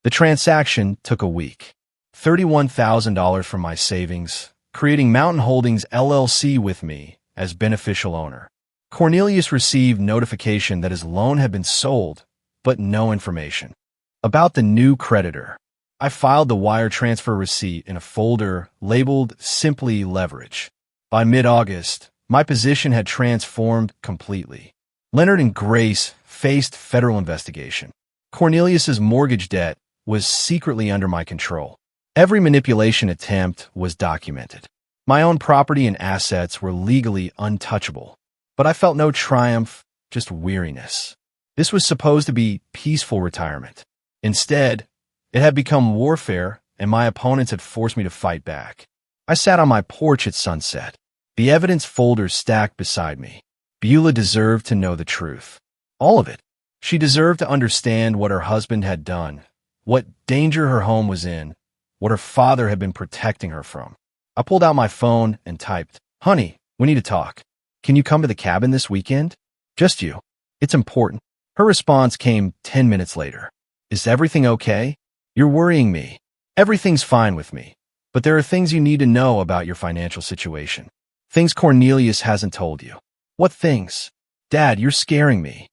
The transaction took a week. $31,000 from my savings, creating Mountain Holdings LLC with me as beneficial owner. Cornelius received notification that his loan had been sold, but no information. About the new creditor, I filed the wire transfer receipt in a folder labeled Simply Leverage. By mid-August, my position had transformed completely. Leonard and Grace faced federal investigation. Cornelius's mortgage debt was secretly under my control. Every manipulation attempt was documented. My own property and assets were legally untouchable. But I felt no triumph, just weariness. This was supposed to be peaceful retirement. Instead, it had become warfare, and my opponents had forced me to fight back. I sat on my porch at sunset, the evidence folder stacked beside me. Beulah deserved to know the truth. All of it. She deserved to understand what her husband had done, what danger her home was in, what her father had been protecting her from. I pulled out my phone and typed, "Honey, we need to talk. Can you come to the cabin this weekend? Just you. It's important." Her response came 10 minutes later. "Is everything okay? You're worrying me." "Everything's fine with me. But there are things you need to know about your financial situation. Things Cornelius hasn't told you." "What things?" "Dad, you're scaring me."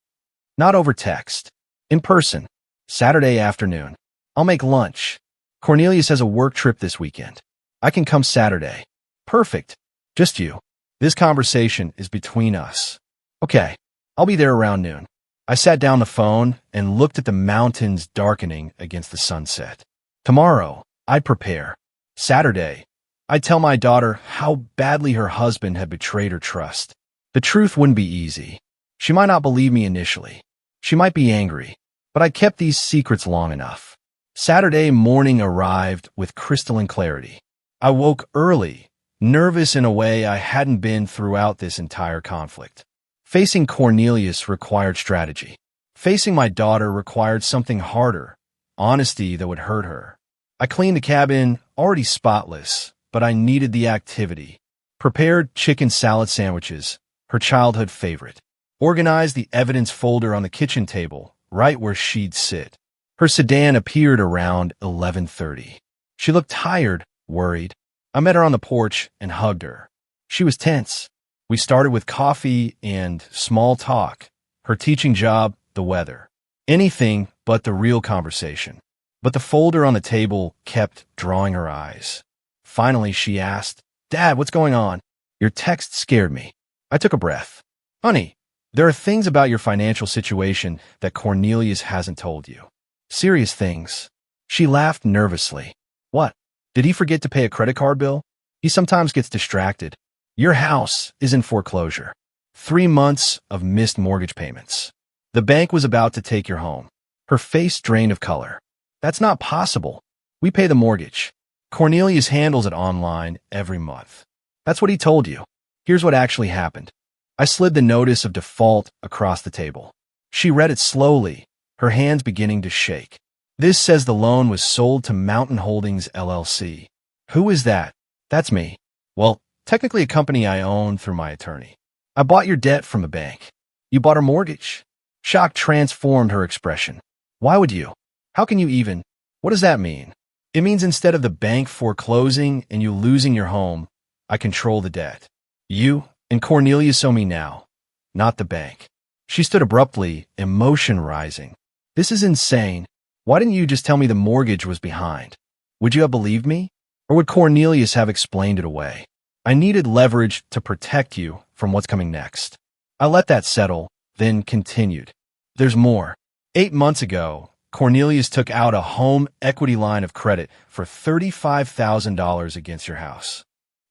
"Not over text. In person. Saturday afternoon. I'll make lunch. Cornelius has a work trip this weekend. I can come Saturday." "Perfect. Just you. This conversation is between us." "Okay. I'll be there around noon." I sat down the phone and looked at the mountains darkening against the sunset. Tomorrow, I'd prepare. Saturday, I'd tell my daughter how badly her husband had betrayed her trust. The truth wouldn't be easy. She might not believe me initially. She might be angry, but I kept these secrets long enough. Saturday morning arrived with crystalline clarity. I woke early, nervous in a way I hadn't been throughout this entire conflict. Facing Cornelius required strategy. Facing my daughter required something harder, honesty that would hurt her. I cleaned the cabin, already spotless, but I needed the activity. Prepared chicken salad sandwiches, her childhood favorite. Organized the evidence folder on the kitchen table, right where she'd sit. Her sedan appeared around 11:30. She looked tired, worried. I met her on the porch and hugged her. She was tense. We started with coffee and small talk, her teaching job, the weather. Anything but the real conversation. But the folder on the table kept drawing her eyes. Finally, she asked, "Dad, what's going on?" "Your text scared me." I took a breath. "Honey, there are things about your financial situation that Cornelius hasn't told you. Serious things. She laughed nervously. What? Did he forget to pay a credit card bill? He sometimes gets distracted. Your house is in foreclosure. 3 months of missed mortgage payments. The bank was about to take your home. Her face drained of color. That's not possible. We pay the mortgage. Cornelius handles it online every month. That's what he told you. Here's what actually happened. I slid the notice of default across the table. She read it slowly, her hands beginning to shake. This says the loan was sold to Mountain Holdings, LLC. Who is that? That's me. Well, technically a company I own through my attorney. I bought your debt from a bank. You bought a mortgage. Shock transformed her expression. Why would you? How can you even? What does that mean? It means instead of the bank foreclosing and you losing your home, I control the debt. You and Cornelius owe me now, not the bank. She stood abruptly, emotion rising. This is insane. Why didn't you just tell me the mortgage was behind? Would you have believed me? Or would Cornelius have explained it away? I needed leverage to protect you from what's coming next. I let that settle, then continued. There's more. 8 months ago, Cornelius took out a home equity line of credit for $35,000 against your house.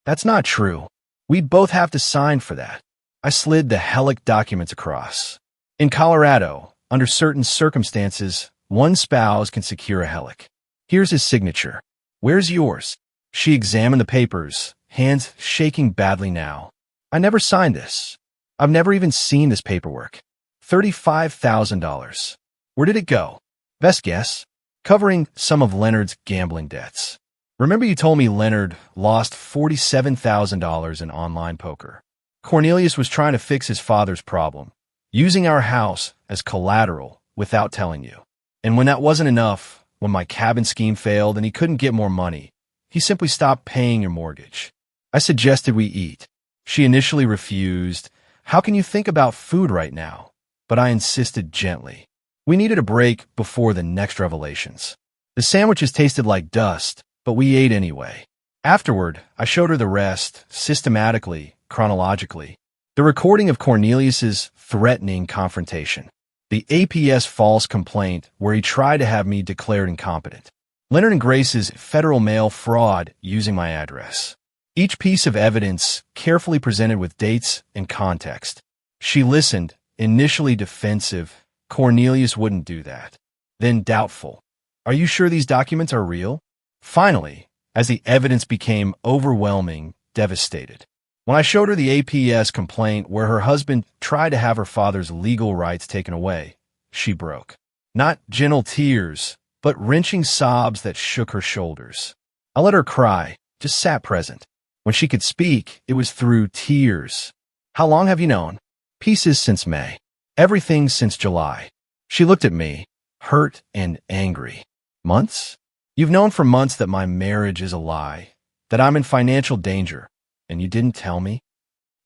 That's not true. We'd both have to sign for that. I slid the HELIC documents across. In Colorado, under certain circumstances, one spouse can secure a HELIC. Here's his signature. Where's yours? She examined the papers, hands shaking badly now. I never signed this. I've never even seen this paperwork. $35,000. Where did it go? Best guess. Covering some of Leonard's gambling debts. Remember you told me Leonard lost $47,000 in online poker. Cornelius was trying to fix his father's problem, using our house as collateral without telling you. And when that wasn't enough, when my cabin scheme failed and he couldn't get more money, he simply stopped paying your mortgage. I suggested we eat. She initially refused. How can you think about food right now? But I insisted gently. We needed a break before the next revelations. The sandwiches tasted like dust, but we ate anyway. Afterward, I showed her the rest, systematically, chronologically. The recording of Cornelius's threatening confrontation. The APS false complaint where he tried to have me declared incompetent. Leonard and Grace's federal mail fraud using my address. Each piece of evidence carefully presented with dates and context. She listened, initially defensive. Cornelius wouldn't do that. Then doubtful. Are you sure these documents are real? Finally, as the evidence became overwhelming, devastated. When I showed her the APS complaint where her husband tried to have her father's legal rights taken away, she broke. Not gentle tears, but wrenching sobs that shook her shoulders. I let her cry, just sat present. When she could speak, it was through tears. How long have you known? Pieces since May. Everything since July. She looked at me, hurt and angry. Months? You've known for months that my marriage is a lie, that I'm in financial danger, and you didn't tell me?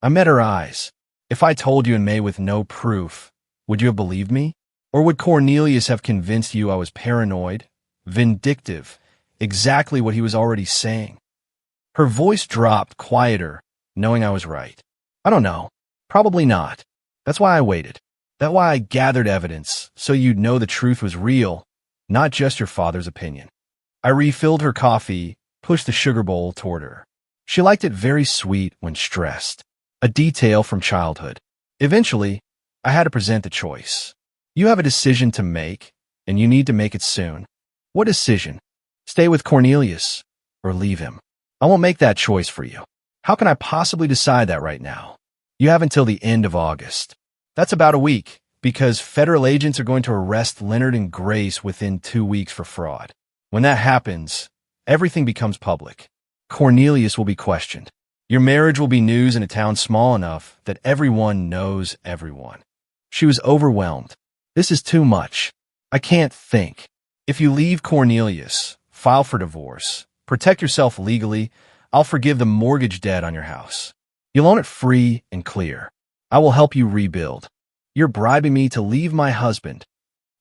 I met her eyes. If I told you in May with no proof, would you have believed me? Or would Cornelius have convinced you I was paranoid, vindictive, exactly what he was already saying? Her voice dropped quieter, knowing I was right. I don't know. Probably not. That's why I waited. That's why I gathered evidence, so you'd know the truth was real, not just your father's opinion. I refilled her coffee, pushed the sugar bowl toward her. She liked it very sweet when stressed, a detail from childhood. Eventually, I had to present the choice. You have a decision to make, and you need to make it soon. What decision? Stay with Cornelius, or leave him? I won't make that choice for you. How can I possibly decide that right now? You have until the end of August. That's about a week, because federal agents are going to arrest Leonard and Grace within 2 weeks for fraud. When that happens, everything becomes public. Cornelius will be questioned. Your marriage will be news in a town small enough that everyone knows everyone. She was overwhelmed. This is too much. I can't think. If you leave Cornelius, file for divorce, protect yourself legally, I'll forgive the mortgage debt on your house. You'll own it free and clear. I will help you rebuild. You're bribing me to leave my husband.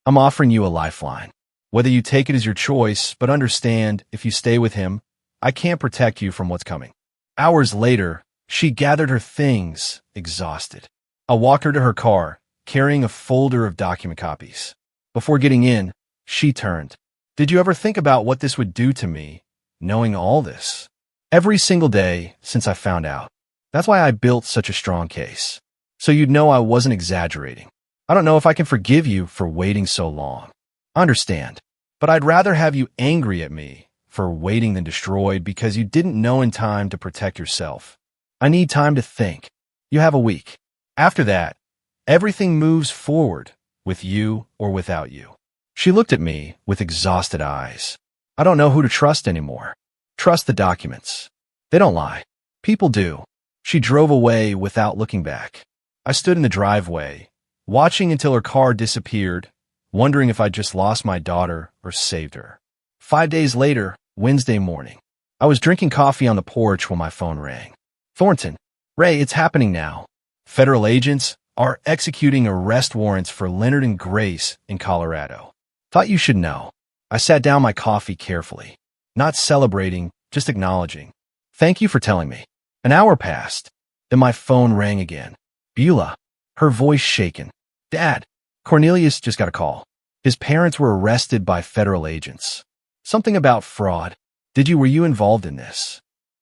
I'm offering you a lifeline. Whether you take it is your choice, but understand, if you stay with him, I can't protect you from what's coming. Hours later, she gathered her things, exhausted. I walked her to her car, carrying a folder of document copies. Before getting in, She turned. Did you ever think about what this would do to me, knowing all this? Every single day since I found out. That's why I built such a strong case. So you'd know I wasn't exaggerating. I don't know if I can forgive you for waiting so long. I understand. But I'd rather have you angry at me for waiting than destroyed because you didn't know in time to protect yourself. I need time to think. You have a week. After that, everything moves forward, with you or without you. She looked at me with exhausted eyes. I don't know who to trust anymore. Trust the documents. They don't lie. People do. She drove away without looking back. I stood in the driveway, watching until her car disappeared, wondering if I'd just lost my daughter or saved her. 5 days later, Wednesday morning, I was drinking coffee on the porch when my phone rang. Thornton, Ray, it's happening now. Federal agents are executing arrest warrants for Leonard and Grace in Colorado. Thought you should know. I sat down my coffee carefully, not celebrating, just acknowledging. Thank you for telling me. An hour passed. Then my phone rang again. Beulah, her voice shaken. Dad, Cornelius just got a call. His parents were arrested by federal agents. Something about fraud. Were you involved in this?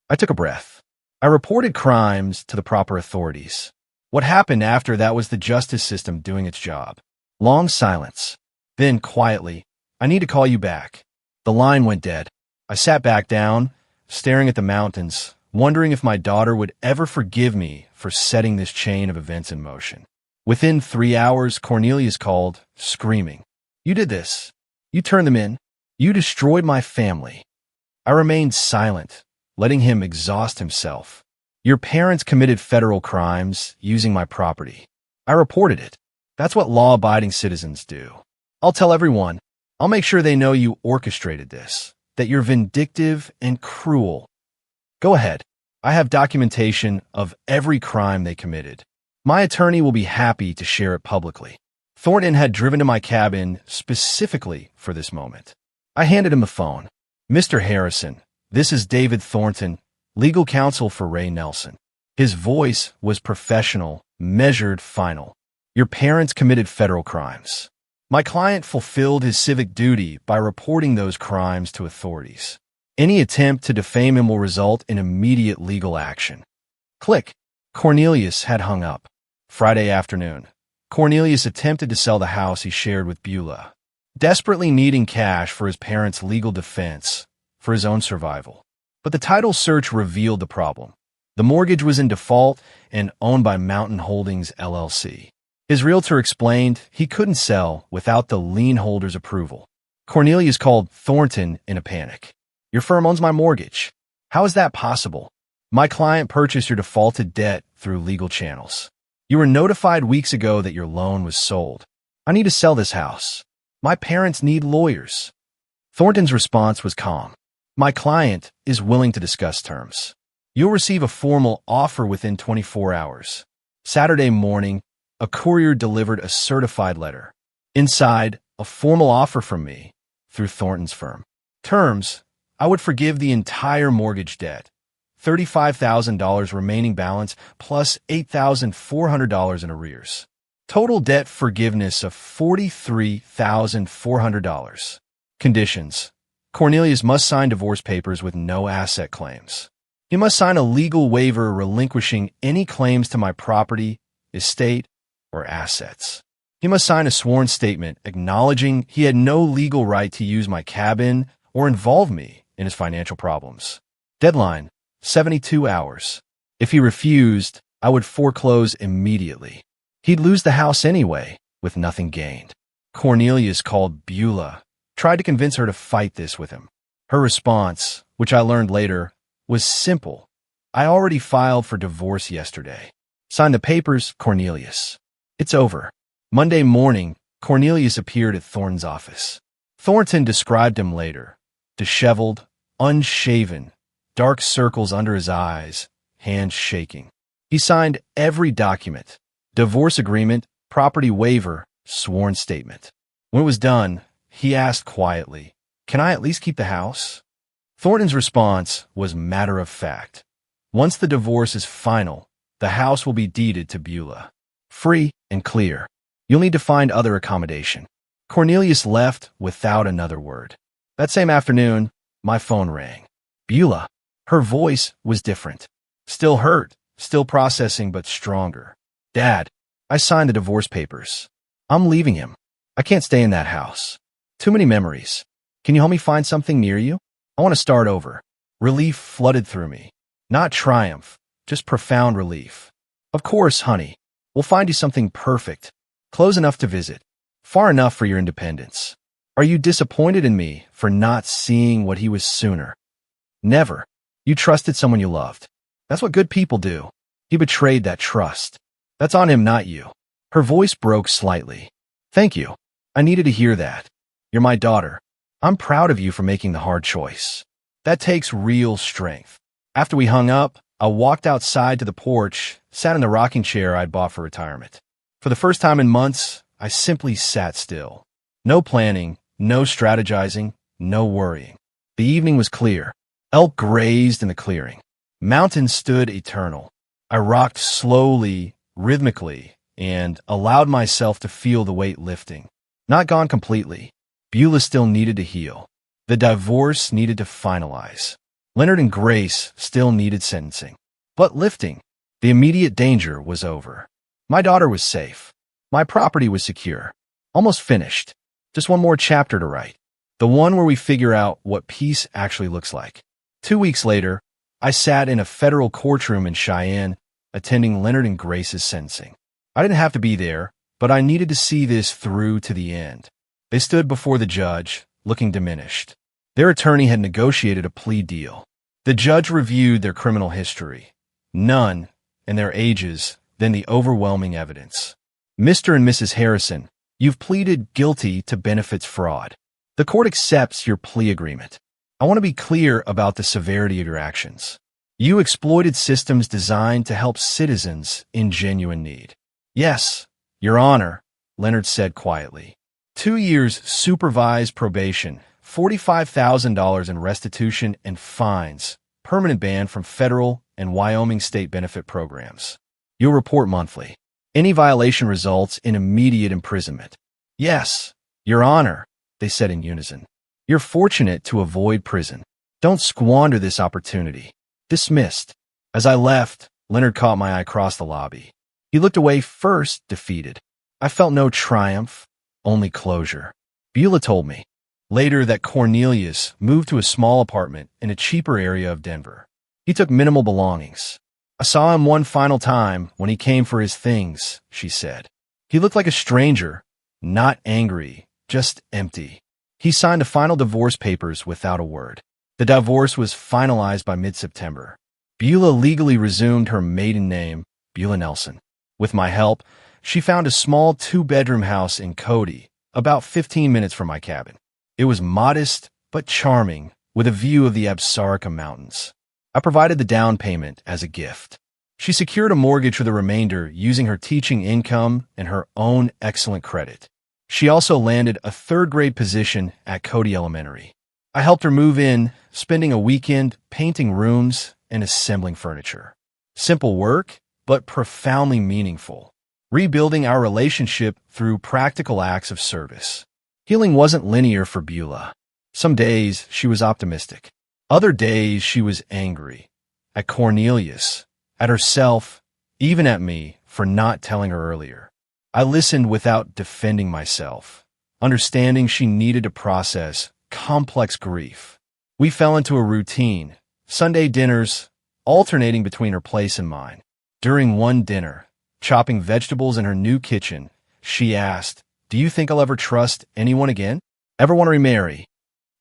I took a breath. I reported crimes to the proper authorities. What happened after that was the justice system doing its job. Long silence. Then, quietly, I need to call you back. The line went dead. I sat back down, staring at the mountains, wondering if my daughter would ever forgive me for setting this chain of events in motion. Within 3 hours, Cornelius called, screaming. You did this. You turned them in. You destroyed my family. I remained silent, letting him exhaust himself. Your parents committed federal crimes using my property. I reported it. That's what law-abiding citizens do. I'll tell everyone. I'll make sure they know you orchestrated this, that you're vindictive and cruel. Go ahead. I have documentation of every crime they committed. My attorney will be happy to share it publicly. Thornton had driven to my cabin specifically for this moment. I handed him the phone. Mr. Harrison, this is David Thornton, legal counsel for Ray Nelson. His voice was professional, measured, final. Your parents committed federal crimes. My client fulfilled his civic duty by reporting those crimes to authorities. Any attempt to defame him will result in immediate legal action. Click. Cornelius had hung up. Friday afternoon. Cornelius attempted to sell the house he shared with Beulah, desperately needing cash for his parents' legal defense, for his own survival. But the title search revealed the problem. The mortgage was in default and owned by Mountain Holdings, LLC. His realtor explained he couldn't sell without the lien holder's approval. Cornelius called Thornton in a panic. Your firm owns my mortgage. How is that possible? My client purchased your defaulted debt through legal channels. You were notified weeks ago that your loan was sold. I need to sell this house. My parents need lawyers. Thornton's response was calm. My client is willing to discuss terms. You'll receive a formal offer within 24 hours. Saturday morning, a courier delivered a certified letter. Inside, a formal offer from me through Thornton's firm. Terms, I would forgive the entire mortgage debt. $35,000 remaining balance plus $8,400 in arrears. Total debt forgiveness of $43,400. Conditions. Cornelius must sign divorce papers with no asset claims. He must sign a legal waiver relinquishing any claims to my property, estate, or assets. He must sign a sworn statement acknowledging he had no legal right to use my cabin or involve me in his financial problems. Deadline, 72 hours. If he refused, I would foreclose immediately. He'd lose the house anyway, with nothing gained. Cornelius called Beulah, tried to convince her to fight this with him. Her response, which I learned later, was simple. I already filed for divorce yesterday. Sign the papers, Cornelius. It's over. Monday morning, Cornelius appeared at Thornton's office. Thornton described him later. Disheveled, unshaven, dark circles under his eyes, hands shaking. He signed every document. Divorce agreement, property waiver, sworn statement. When it was done, he asked quietly, "Can I at least keep the house?" Thornton's response was matter of fact. Once the divorce is final, the house will be deeded to Beulah. Free and clear. You'll need to find other accommodation. Cornelius left without another word. That same afternoon, my phone rang. Beulah. Her voice was different. Still hurt, still processing, but stronger. Dad, I signed the divorce papers. I'm leaving him. I can't stay in that house. Too many memories. Can you help me find something near you? I want to start over. Relief flooded through me. Not triumph, just profound relief. Of course, honey. We'll find you something perfect. Close enough to visit. Far enough for your independence. Are you disappointed in me for not seeing what he was sooner? Never. You trusted someone you loved. That's what good people do. He betrayed that trust. That's on him, not you. Her voice broke slightly. Thank you. I needed to hear that. You're my daughter. I'm proud of you for making the hard choice. That takes real strength. After we hung up, I walked outside to the porch, sat in the rocking chair I'd bought for retirement. For the first time in months, I simply sat still. No planning, no strategizing, no worrying. The evening was clear. Elk grazed in the clearing. Mountains stood eternal. I rocked slowly, rhythmically, and allowed myself to feel the weight lifting. Not gone completely. Beulah still needed to heal. The divorce needed to finalize. Leonard and Grace still needed sentencing. But lifting. The immediate danger was over. My daughter was safe. My property was secure. Almost finished. Just one more chapter to write. The one where we figure out what peace actually looks like. 2 weeks later, I sat in a federal courtroom in Cheyenne, attending Leonard and Grace's sentencing. I didn't have to be there, but I needed to see this through to the end. They stood before the judge, looking diminished. Their attorney had negotiated a plea deal. The judge reviewed their criminal history. None, and their ages, then the overwhelming evidence. Mr. and Mrs. Harrison, you've pleaded guilty to benefits fraud. The court accepts your plea agreement. I want to be clear about the severity of your actions. You exploited systems designed to help citizens in genuine need. Yes, Your Honor, Leonard said quietly. 2 years supervised probation, $45,000 in restitution and fines, permanent ban from federal and Wyoming state benefit programs. You'll report monthly. Any violation results in immediate imprisonment. Yes, Your Honor, they said in unison. You're fortunate to avoid prison. Don't squander this opportunity. Dismissed. As I left, Leonard caught my eye across the lobby. He looked away first, defeated. I felt no triumph, only closure. Beulah told me later that Cornelius moved to a small apartment in a cheaper area of Denver. He took minimal belongings. I saw him one final time when he came for his things, she said. He looked like a stranger, not angry, just empty. He signed the final divorce papers without a word. The divorce was finalized by mid-September. Beulah legally resumed her maiden name, Beulah Nelson. With my help, she found a small 2-bedroom house in Cody, about 15 minutes from my cabin. It was modest but charming, with a view of the Absarica Mountains. I provided the down payment as a gift. She secured a mortgage for the remainder using her teaching income and her own excellent credit. She also landed a 3rd-grade position at Cody Elementary. I helped her move in, spending a weekend painting rooms and assembling furniture. Simple work, but profoundly meaningful. Rebuilding our relationship through practical acts of service. Healing wasn't linear for Beulah. Some days she was optimistic. Other days she was angry. At Cornelius, at herself, even at me for not telling her earlier. I listened without defending myself, understanding she needed to process complex grief. We fell into a routine, Sunday dinners, alternating between her place and mine. During one dinner, chopping vegetables in her new kitchen, she asked, "Do you think I'll ever trust anyone again? Ever want to remarry?"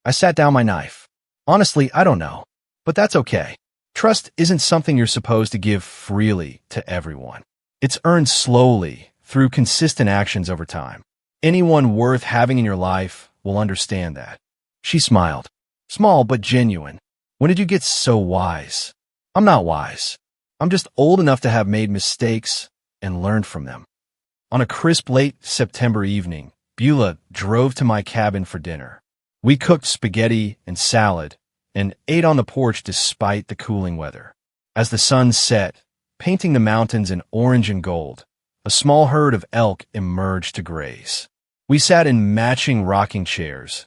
I sat down my knife. Honestly, I don't know, but that's okay. Trust isn't something you're supposed to give freely to everyone. It's earned slowly, through consistent actions over time. Anyone worth having in your life will understand that. She smiled. Small but genuine. When did you get so wise? I'm not wise. I'm just old enough to have made mistakes and learned from them. On a crisp late September evening, Beulah drove to my cabin for dinner. We cooked spaghetti and salad and ate on the porch despite the cooling weather. As the sun set, painting the mountains in orange and gold, a small herd of elk emerged to graze. We sat in matching rocking chairs.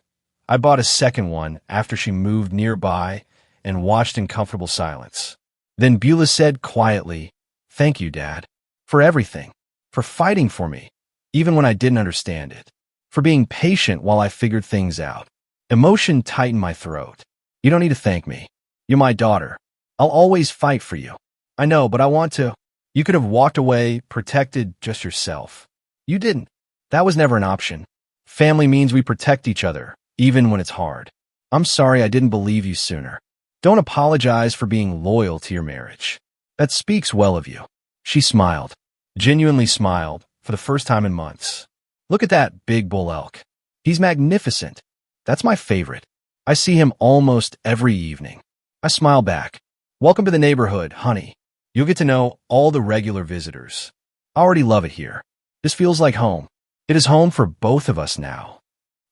I bought a second one after she moved nearby and watched in comfortable silence. Then Beulah said quietly, "Thank you, Dad, for everything, for fighting for me, even when I didn't understand it, for being patient while I figured things out." Emotion tightened my throat. "You don't need to thank me. You're my daughter. I'll always fight for you." "I know, but I want to." "You could have walked away, protected just yourself. You didn't. That was never an option. Family means we protect each other, even when it's hard. I'm sorry I didn't believe you sooner. Don't apologize for being loyal to your marriage. That speaks well of you." She smiled, genuinely smiled, for the first time in months. "Look at that big bull elk. He's magnificent. That's my favorite. I see him almost every evening." I smile back. "Welcome to the neighborhood, honey. You'll get to know all the regular visitors. I already love it here. This feels like home. It is home for both of us now."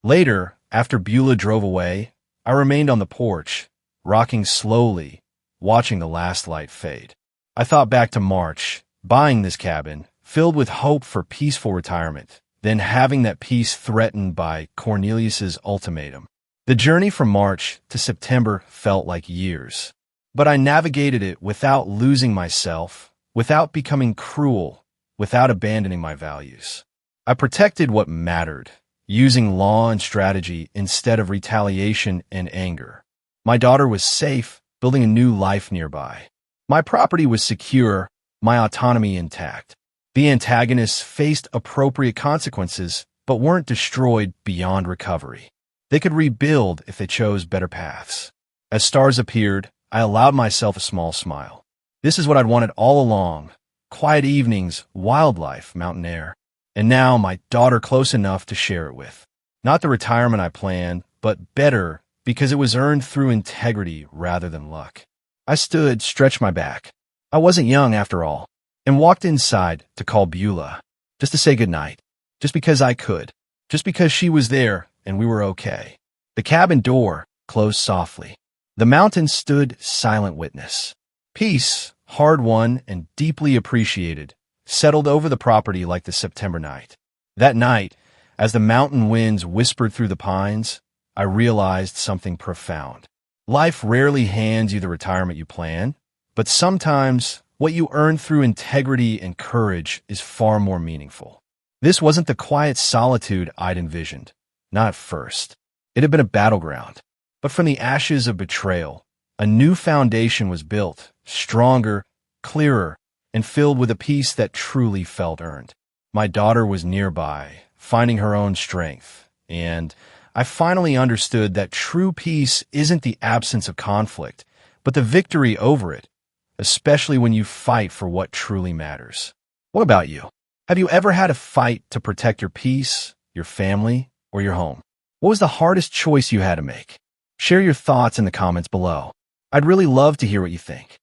Later, after Beulah drove away, I remained on the porch, rocking slowly, watching the last light fade. I thought back to March, buying this cabin, filled with hope for peaceful retirement, then having that peace threatened by Cornelius's ultimatum. The journey from March to September felt like years, but I navigated it without losing myself, without becoming cruel, without abandoning my values. I protected what mattered, using law and strategy instead of retaliation and anger. My daughter was safe, building a new life nearby. My property was secure, my autonomy intact. The antagonists faced appropriate consequences, but weren't destroyed beyond recovery. They could rebuild if they chose better paths. As stars appeared, I allowed myself a small smile. This is what I'd wanted all along: quiet evenings, wildlife, mountain air. And now my daughter close enough to share it with. Not the retirement I planned, but better because it was earned through integrity rather than luck. I stood, stretched my back. I wasn't young after all, and walked inside to call Beulah, just to say goodnight, just because I could, just because she was there and we were okay. The cabin door closed softly. The mountain stood silent witness. Peace, hard-won and deeply appreciated, settled over the property like the September night. That night, as the mountain winds whispered through the pines, I realized something profound. Life rarely hands you the retirement you plan, but sometimes what you earn through integrity and courage is far more meaningful. This wasn't the quiet solitude I'd envisioned, not at first. It had been a battleground, but from the ashes of betrayal, a new foundation was built, stronger, clearer, and filled with a peace that truly felt earned. My daughter was nearby, finding her own strength, and I finally understood that true peace isn't the absence of conflict, but the victory over it, especially when you fight for what truly matters. What about you? Have you ever had a fight to protect your peace, your family, or your home? What was the hardest choice you had to make? Share your thoughts in the comments below. I'd really love to hear what you think.